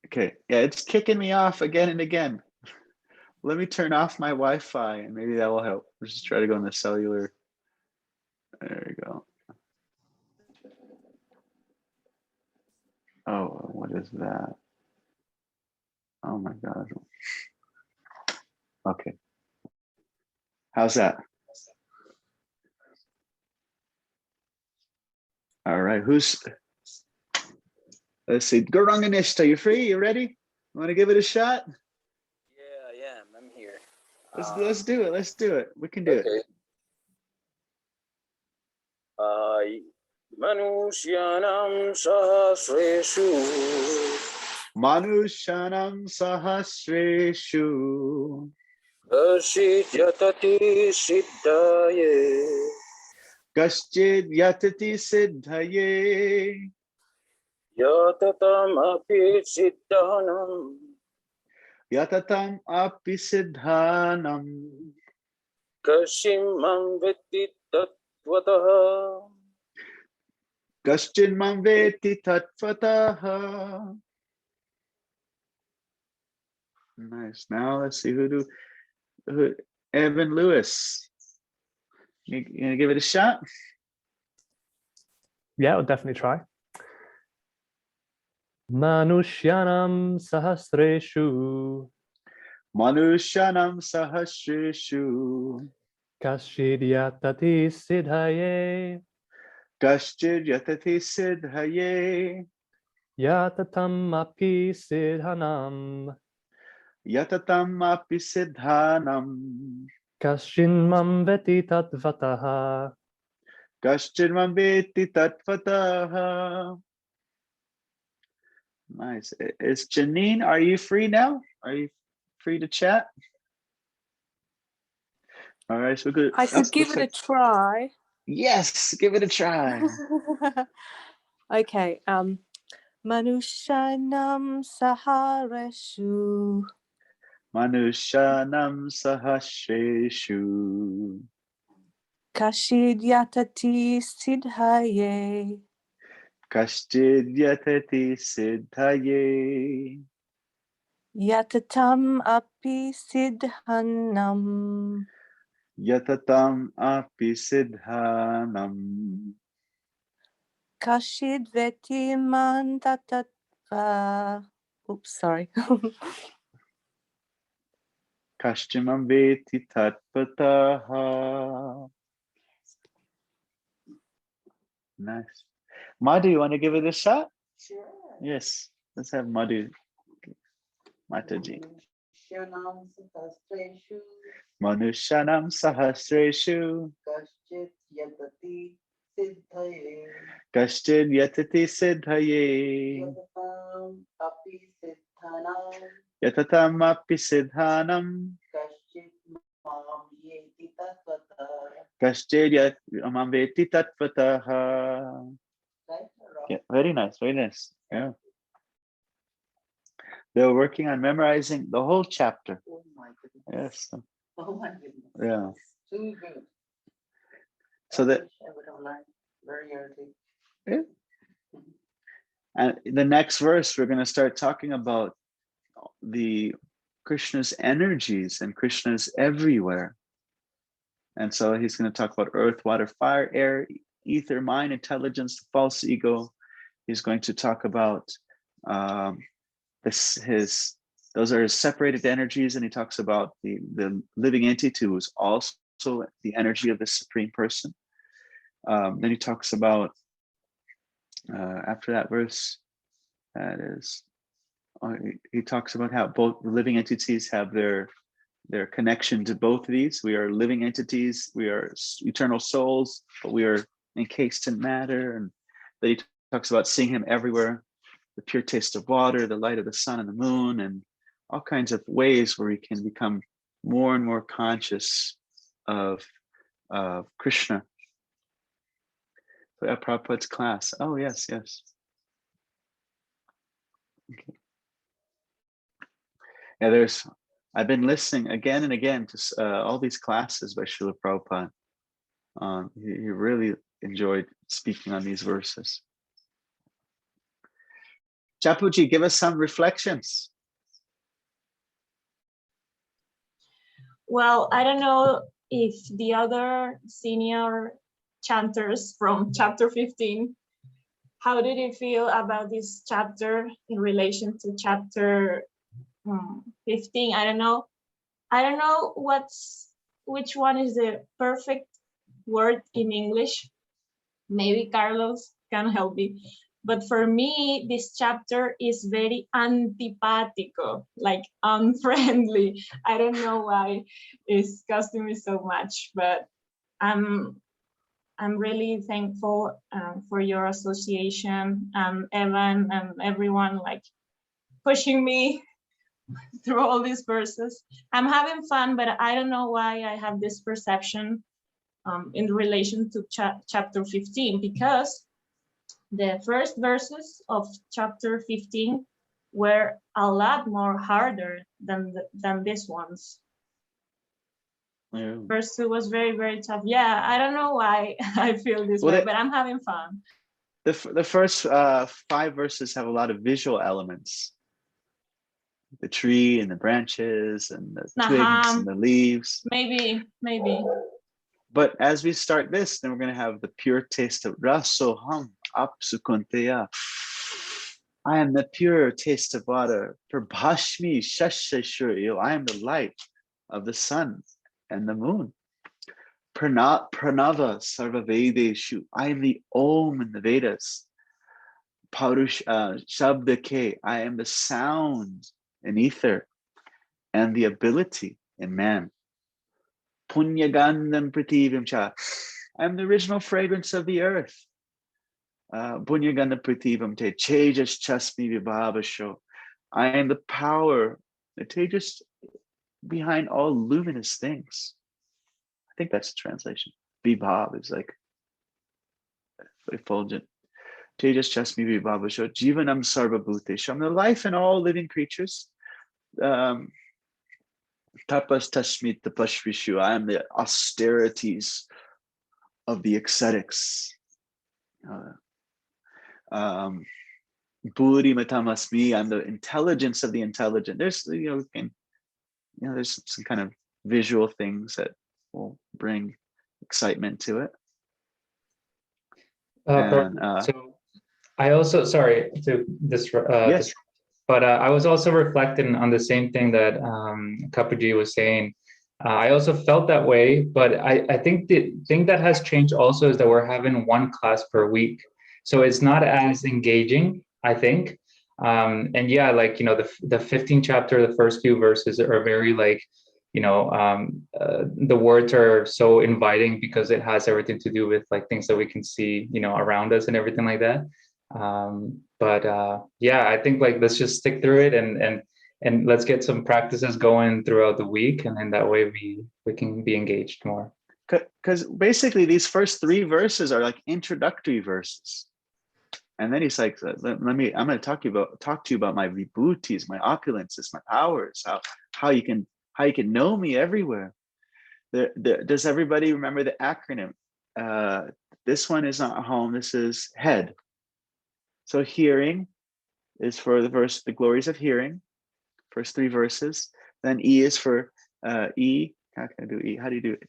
[SPEAKER 1] Okay. Yeah, it's kicking me off again and again. Let me turn off my Wi-Fi and maybe that will help. Let's just try to go on the cellular. There we go. Oh, what is that? Oh my God. Okay. How's that? All right. Let's see. Gauranganishta, you free? You ready? You want to give it a shot?
[SPEAKER 6] Yeah, I am. I'm here.
[SPEAKER 1] Let's do it. Let's do it. We can do it.
[SPEAKER 6] Manusyanam sahasreshu.
[SPEAKER 1] Manushanam sahasreshu.
[SPEAKER 6] Kaschid yatati siddhaye.
[SPEAKER 1] Kaschid yatati siddhaye.
[SPEAKER 6] Yatatam api siddhanam.
[SPEAKER 1] Yatatam api siddhanam.
[SPEAKER 6] Kashimam vetti tattvataha.
[SPEAKER 1] Kaschin mam veti tatvataha. Nice. Now let's see who Evan Lewis. You gonna give it a shot?
[SPEAKER 4] Yeah, I'll definitely try. Manushyanam sahasreshu.
[SPEAKER 1] Manushanam sahasreshu.
[SPEAKER 4] Kashid yatati siddhaye.
[SPEAKER 1] Kaschid yatati siddhaye.
[SPEAKER 4] Yatatam api siddhanam.
[SPEAKER 1] Yatatam api siddhanam.
[SPEAKER 4] Kashin mam veti tatvataha.
[SPEAKER 1] Kaschin mam veti tatvataha. Nice. Is Janine, are you free now? Are you free to chat? All right, so good.
[SPEAKER 12] I could give it a try.
[SPEAKER 1] Yes, give it a try.
[SPEAKER 12] Okay. Manushanam sahareshu.
[SPEAKER 1] Manushanam sahasreshu.
[SPEAKER 12] Kashid yatati siddhaye.
[SPEAKER 1] Kaschid yatati siddhaye.
[SPEAKER 12] Yatatam api siddhanam.
[SPEAKER 1] Yatatam api siddhanam.
[SPEAKER 12] Kashid veti mandatatva. Oops, sorry.
[SPEAKER 1] Kaschimam veti tatpataha. Nice. Madhu, you want to give it a shot?
[SPEAKER 11] Sure.
[SPEAKER 1] Yes. Let's have Madhu. Mataji.
[SPEAKER 8] Manusyanam sahasreshu
[SPEAKER 1] Manushanam sahasreshu
[SPEAKER 8] kaschit yatati siddhaye
[SPEAKER 1] Kashchid yatati siddhaye
[SPEAKER 8] yatatam api siddhanam
[SPEAKER 1] Yatatam api siddhanam
[SPEAKER 8] kaschit mam yeti tatvata.
[SPEAKER 1] Kashchid yamam veti tatvataha.
[SPEAKER 8] Right or wrong?
[SPEAKER 1] Yeah, very nice, very nice. Yeah. They were working on memorizing the whole chapter.
[SPEAKER 8] Oh my goodness.
[SPEAKER 1] Yes.
[SPEAKER 8] Oh my goodness.
[SPEAKER 1] Yeah.
[SPEAKER 8] Too good.
[SPEAKER 1] So
[SPEAKER 8] I
[SPEAKER 1] that
[SPEAKER 8] wish I would have learned very early.
[SPEAKER 1] yeah. And the next verse, we're going to start talking about the Krishna's energies, and Krishna's everywhere. And so he's going to talk about earth, water, fire, air, ether, mind, intelligence, the false ego. He's going to talk about those are his separated energies, and he talks about the living entity who is also the energy of the Supreme Person. Then he talks about after that verse, that is, he talks about how both living entities have their connection to both of these. We are living entities, we are eternal souls, but we are encased in matter. And then he talks about seeing him everywhere, the pure taste of water, the light of the sun and the moon, and all kinds of ways where we can become more and more conscious of Krishna. So at Prabhupada's class. Oh, yes, yes. Okay. Yeah, I've been listening again and again to all these classes by Srila Prabhupada. He really enjoyed speaking on these verses. Chapuji, give us some reflections.
[SPEAKER 11] Well, I don't know if the other senior chanters from chapter 15, how did you feel about this chapter in relation to chapter 15? I don't know which one is the perfect word in English. Maybe Carlos can help me. But for me, this chapter is very antipático, like unfriendly. I don't know why it's costing me so much, but I'm really thankful for your association, Evan and everyone like pushing me through all these verses. I'm having fun, but I don't know why I have this perception in relation to chapter 15, because the first verses of chapter 15 were a lot more harder than these ones. Yeah. Verse 2 was very, very tough. Yeah, I don't know why I feel this way, but I'm having fun.
[SPEAKER 1] The first 5 verses have a lot of visual elements. The tree and the branches and the twigs and the leaves.
[SPEAKER 11] Maybe.
[SPEAKER 1] But as we start this, then we're going to have the pure taste of rasoham apsukunteya. I am the pure taste of water. Prabhashmi shashashuryo. I am the light of the sun and the moon. Pranava sarvavedeshu. I am the Om in the Vedas. Parush shabdake. I am the sound in ether and the ability in man. Punyagandham prativam cha. I am the original fragrance of the earth. Punyagandham prativam te tejas chasmi vibhavasho. I am the power, the tejas behind all luminous things. I think that's the translation. Vibhav is like effulgent. Tejas chasmi vibhavasho. Jivanam sarva bhuteshu. I'm the life in all living creatures. Tapas tashmit tapashvishu. I am the austerities of the ascetics. Bhuri matamasmi. I'm the intelligence of the intelligent. There's there's some kind of visual things that will bring excitement to it.
[SPEAKER 7] So I also, sorry to
[SPEAKER 1] yes.
[SPEAKER 7] But I was also reflecting on the same thing that Kapuji was saying. I also felt that way, but I think the thing that has changed also is that we're having one class per week. So it's not as engaging, I think. And yeah, like, the 15th chapter, the first few verses are very like, the words are so inviting because it has everything to do with like things that we can see, around us and everything like that. But yeah, I think like let's just stick through it and let's get some practices going throughout the week, and then that way we can be engaged more.
[SPEAKER 1] Because basically these first 3 verses are like introductory verses. And then he's like, I'm going to talk to you about my vibhutis, my opulences, my powers, how you can know me everywhere. Does everybody remember the acronym? This one is not home. This is head. So hearing is for the glories of hearing, first 3 verses. Then E is for E. How can I do E? How do you do it?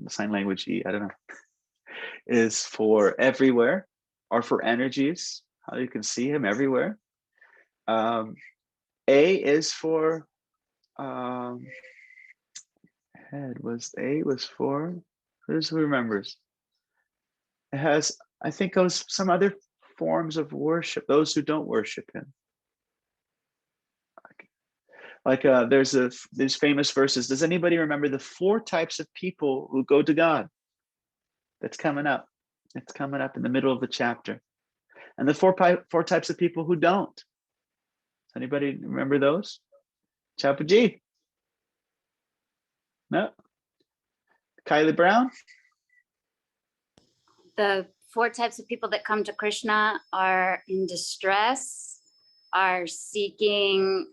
[SPEAKER 1] Sign language E, I don't know, is for everywhere, or for energies, how you can see him everywhere. A is for head. A was for, who remembers? It has, I think, goes some other forms of worship, those who don't worship him. Like there's famous verses. Does anybody remember the 4 types of people who go to God? That's coming up. It's coming up in the middle of the chapter. And the 4 types of people who don't. Does anybody remember those? Chapter G. No. Kylie Brown.
[SPEAKER 2] The 4 types of people that come to Krishna are in distress, are seeking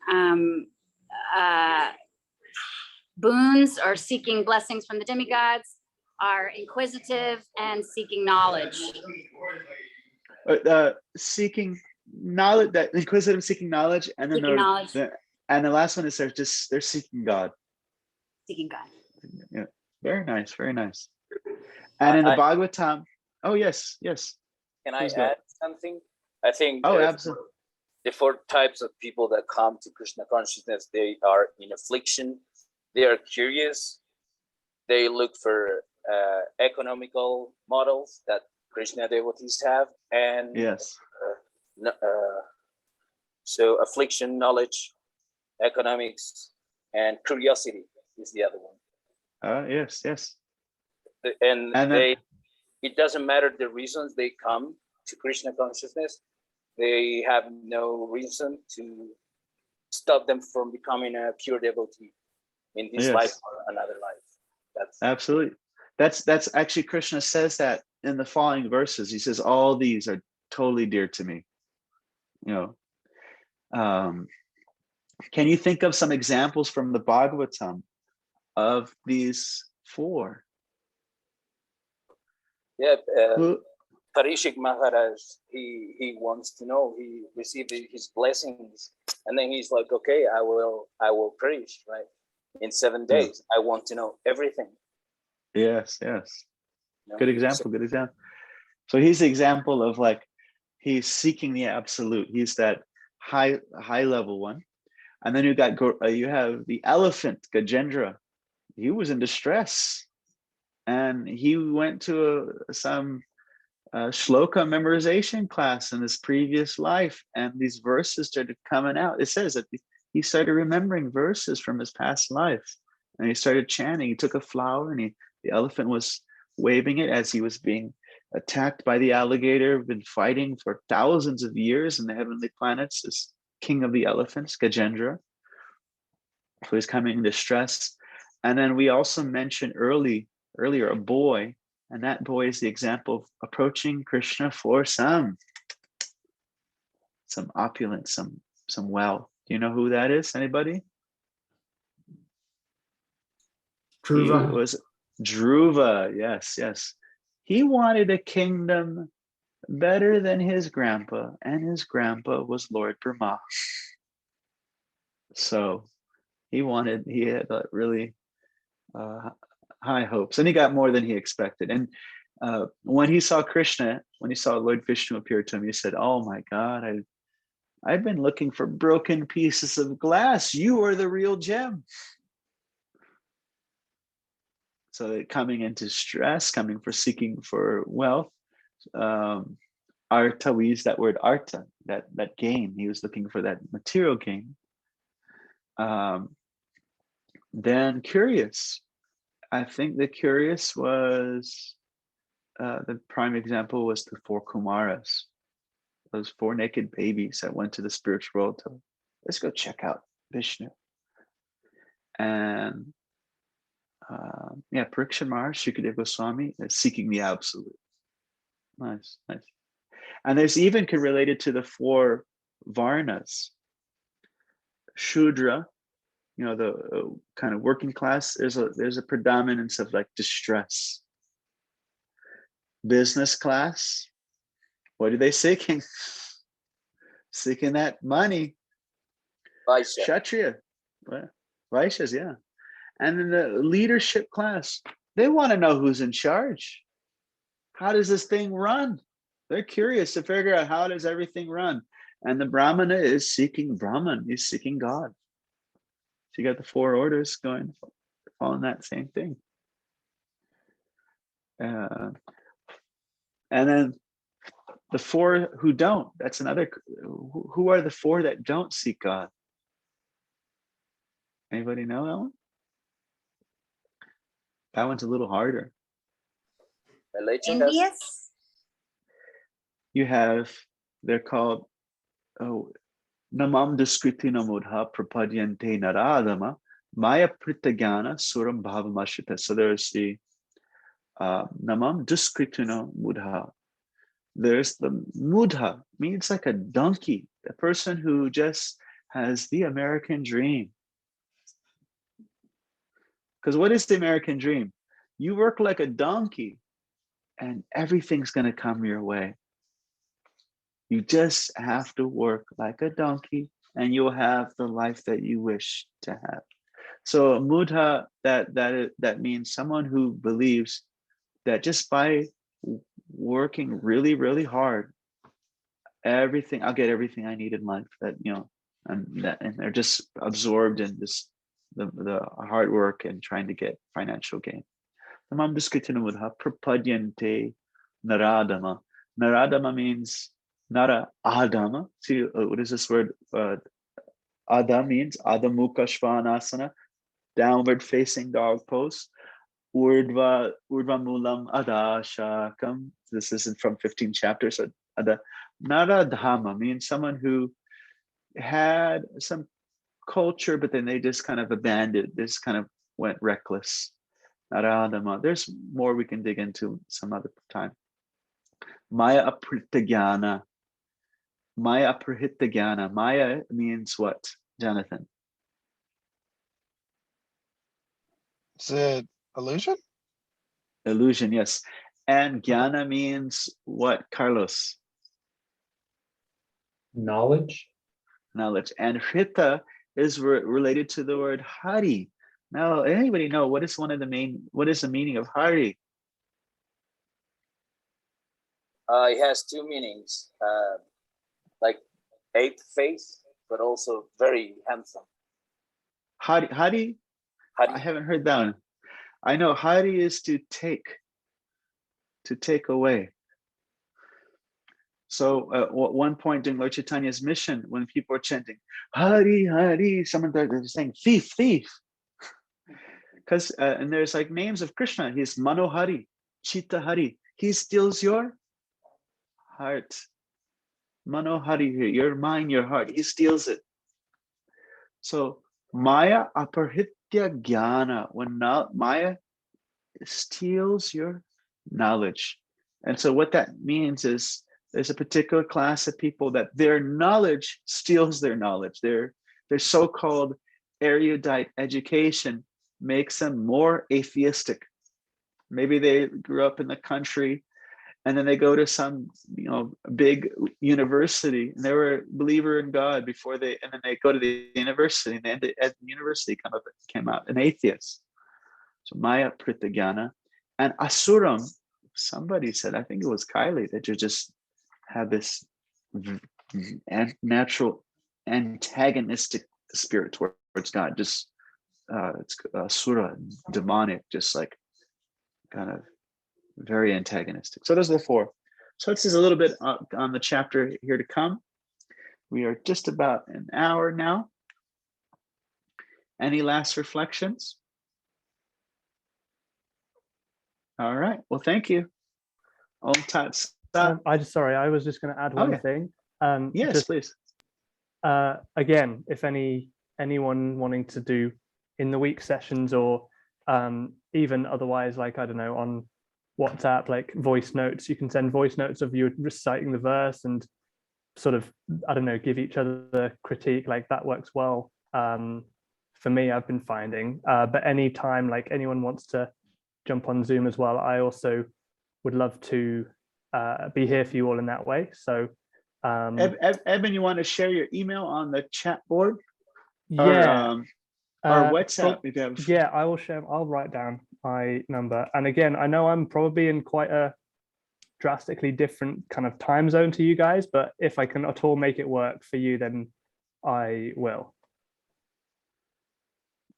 [SPEAKER 2] boons or seeking blessings from the demigods, are inquisitive, and seeking knowledge.
[SPEAKER 1] Seeking knowledge, that inquisitive, seeking knowledge, and then and the last one is they're seeking God.
[SPEAKER 2] Seeking God.
[SPEAKER 1] Yeah, very nice, very nice. And in the Bhagavatam, oh yes.
[SPEAKER 13] Can I add something? I think
[SPEAKER 1] absolutely.
[SPEAKER 13] The 4 types of people that come to Krishna consciousness, they are in affliction, they are curious, they look for economical models that Krishna devotees have, and
[SPEAKER 1] yes.
[SPEAKER 13] So affliction, knowledge, economics, and curiosity is the other one.
[SPEAKER 1] Yes.
[SPEAKER 13] And it doesn't matter the reasons they come to Krishna consciousness. They have no reason to stop them from becoming a pure devotee in this life or another life. That's
[SPEAKER 1] absolutely. That's actually, Krishna says that in the following verses. He says, all these are totally dear to me. Can you think of some examples from the Bhagavatam of these 4?
[SPEAKER 13] Yeah, Parishik Maharaj, he wants to know, he received his blessings, and then he's like, okay, I will preach, right? In 7 days, I want to know everything.
[SPEAKER 1] Yes. Good example. So he's the example of like, he's seeking the absolute. He's that high level one. And then you have the elephant, Gajendra. He was in distress, and he went to some shloka memorization class in his previous life, and these verses started coming out. It says that he started remembering verses from his past life, and he started chanting. He took a flower, and the elephant was waving it as he was being attacked by the alligator, been fighting for thousands of years in the heavenly planets, this king of the elephants, Gajendra. So he's coming in distress. And then we also mentioned earlier a boy, and that boy is the example of approaching Krishna for some opulence, some wealth. Do you know who that is? Anybody?
[SPEAKER 9] Dhruva.
[SPEAKER 1] He was Dhruva. Yes. He wanted a kingdom better than his grandpa, and his grandpa was Lord Brahma. So he had really high hopes, and he got more than he expected. And when he saw Lord Vishnu appear to him, he said, oh my God, I've been looking for broken pieces of glass. You are the real gem. So coming into stress, seeking for wealth, Arta, we use that word arta, that gain. He was looking for that material gain. Then curious. I think the curious was, the prime example was the 4 Kumaras, those 4 naked babies that went to the spiritual world to, let's go check out Vishnu. And Pariksha Maharaj, Shukadeva Goswami, seeking the absolute. Nice. And there's even related to the 4 Varnas. Shudra, the kind of working class, there's a predominance of like distress. Business class, what are they seeking? Seeking that money.
[SPEAKER 13] Vaishya.
[SPEAKER 1] Kshatriya, Vaishyas, yeah. And then the leadership class, they want to know who's in charge. How does this thing run? They're curious to figure out how does everything run. And the Brahmana is seeking Brahman, he's seeking God. So you got the 4 orders going, following that same thing. And then the 4 who don't, that's another, who are the 4 that don't seek God? Anybody know that one? That one's a little harder.
[SPEAKER 2] Envious?
[SPEAKER 1] You have, they're called, Namam Duskritina Mudha Prapadyante Naradama Maya Pritagyana Suram Bhavamashita. So there's the Namam Duskritina Mudha. There's the Mudha, means like a donkey, the person who just has the American dream. Because what is the American dream? You work like a donkey and everything's going to come your way. You just have to work like a donkey and you'll have the life that you wish to have. So Mudha, that means someone who believes that just by working really, really hard, I'll get everything I need in life. And they're just absorbed in this the hard work and trying to get financial gain. Namam Duskritina Mudha Prapadyante Naradama. Naradama means Nara Adama. See, what is this word? Ada means Adamukha Shvanasana, downward facing dog pose. Urdva Mulam Adashakam. This isn't from 15 chapters. So Ada Naradhama means someone who had some culture, but then they just kind of abandoned, just kind of went reckless. Naradhama. There's more we can dig into some other time. Maya Apritagyana. Maya Apritagyana. Maya means what, Jonathan?
[SPEAKER 5] Is it illusion?
[SPEAKER 1] Illusion, yes. And Jnana means what, Carlos?
[SPEAKER 7] Knowledge.
[SPEAKER 1] Knowledge. And Hrita is related to the word Hari. Now, anybody know what is the meaning of Hari?
[SPEAKER 13] It has 2 meanings, like 8 face, but also very handsome.
[SPEAKER 1] Hari? I haven't heard that one. I know Hari is to take away. So at one point during Lord Chaitanya's mission, when people were chanting, Hari, Hari, someone they're saying, thief, thief. Because and there's like names of Krishna. He's Manohari, Chitta Hari. He steals your heart. Manohari, your mind, your heart. He steals it. So Maya Aparhitya Jnana, when Maya steals your knowledge. And so what that means is there's a particular class of people that their knowledge steals their knowledge. Their so-called erudite education makes them more atheistic. Maybe they grew up in the country and then they go to some big university and they were a believer in God and then they go to the university and then at the university came out an atheist. So Maya Pritagyana. And Asuram, somebody said, I think it was Kylie, that you just have this natural antagonistic spirit towards God. Just it's Asura, demonic, just like kind of very antagonistic. So those are the 4. So this is a little bit on the chapter here to come. We are just about an hour now. Any last reflections? All right. Well, thank you. Om Tat Sat.
[SPEAKER 4] I was just going to add one thing.
[SPEAKER 1] Yes, please.
[SPEAKER 4] Again, if anyone wanting to do in the week sessions, or even otherwise, like, I don't know, on WhatsApp, like voice notes, you can send voice notes of you reciting the verse and sort of, I don't know, give each other the critique. Like, that works well for me, I've been finding. But anytime like anyone wants to jump on Zoom as well, I also would love to be here for you all in that way. So
[SPEAKER 1] Eben, you want to share your email on the chat board?
[SPEAKER 4] Yeah.
[SPEAKER 1] Or WhatsApp if you have.
[SPEAKER 4] Yeah, I will share. I'll write down my number. And again, I know I'm probably in quite a drastically different kind of time zone to you guys, but if I can at all make it work for you, then I will.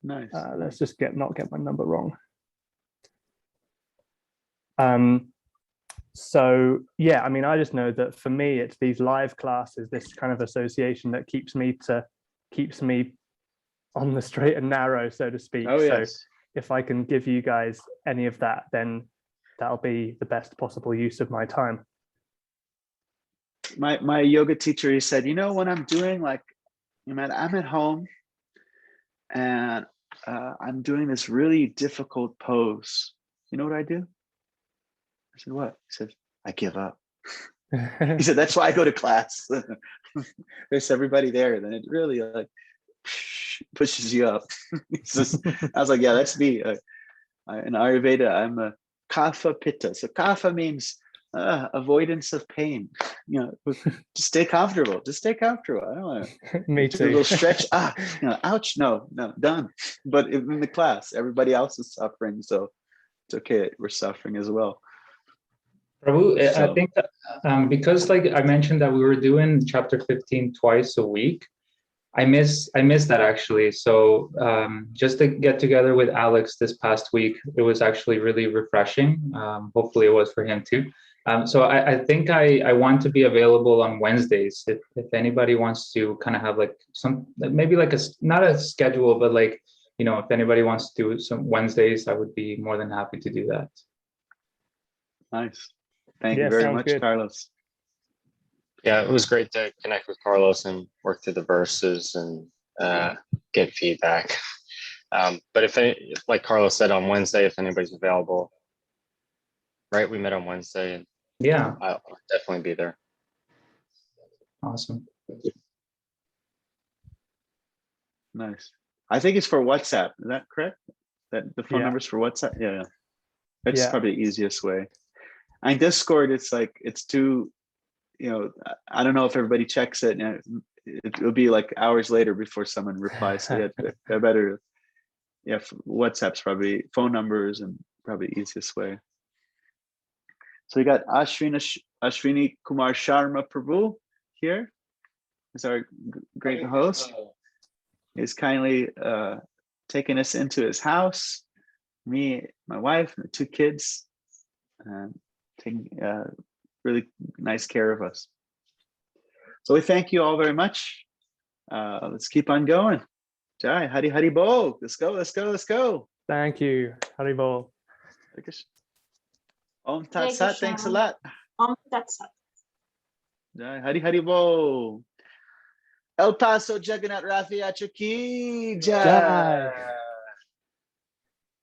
[SPEAKER 1] Nice.
[SPEAKER 4] Let's just not get my number wrong. So yeah, I mean, I just know that for me, it's these live classes, this kind of association that keeps me on the straight and narrow, so to speak.
[SPEAKER 1] Oh, yes.
[SPEAKER 4] So if I can give you guys any of that, then that'll be the best possible use of my time.
[SPEAKER 1] My yoga teacher, he said, you know, when I'm doing like, I'm at home and I'm doing this really difficult pose. You know what I do? I said, what? He said, I give up. He said, that's why I go to class. There's everybody there. Then it really like pushes you up. I was like, yeah, that's me. In Ayurveda, I'm a kapha pitta. So kapha means avoidance of pain. You know, just stay comfortable. Just stay comfortable. I don't want to
[SPEAKER 4] Me
[SPEAKER 1] do
[SPEAKER 4] too.
[SPEAKER 1] a little stretch. You know, ouch. No, done. But in the class, everybody else is suffering, so it's okay. We're suffering as well.
[SPEAKER 7] Prabhu, I think that, because like I mentioned that we were doing chapter 15 twice a week, I missed that actually. So just to get together with Alex this past week, it was actually really refreshing. Hopefully it was for him too. So I think I want to be available on Wednesdays. If anybody wants to kind of have like maybe like not a schedule, but like, you know, if anybody wants to do some Wednesdays, I would be more than happy to do that.
[SPEAKER 1] Nice. Thank you very much, good. Carlos.
[SPEAKER 10] Yeah, it was great to connect with Carlos and work through the verses and get feedback. But if like Carlos said, on Wednesday, if anybody's available, right? We met on Wednesday, and
[SPEAKER 7] yeah,
[SPEAKER 10] I'll definitely be there.
[SPEAKER 7] Awesome.
[SPEAKER 1] Nice. I think it's for WhatsApp. Is that correct? That the phone number's for WhatsApp? Yeah. That's probably the easiest way. On Discord, it's like, it's too, you know, I don't know if everybody checks it, and it'll be like hours later before someone replies. So yeah, better. Yeah, WhatsApp's probably phone numbers and probably the easiest way. So we got Ashwini Kumar Sharma Prabhu here is our great host. He's kindly taken us into his house, me, my wife, and the 2 kids, taking really nice care of us. So we thank you all very much. Let's keep on going. Jai, Hari Bol. Let's go.
[SPEAKER 4] Thank you. Hari Bol.
[SPEAKER 1] Om Tat Sat. Thanks a lot.
[SPEAKER 11] Om Tat Sat.
[SPEAKER 1] Jai, Hari Bol. El Paso Jagannath Rath Yatra Ki Jai.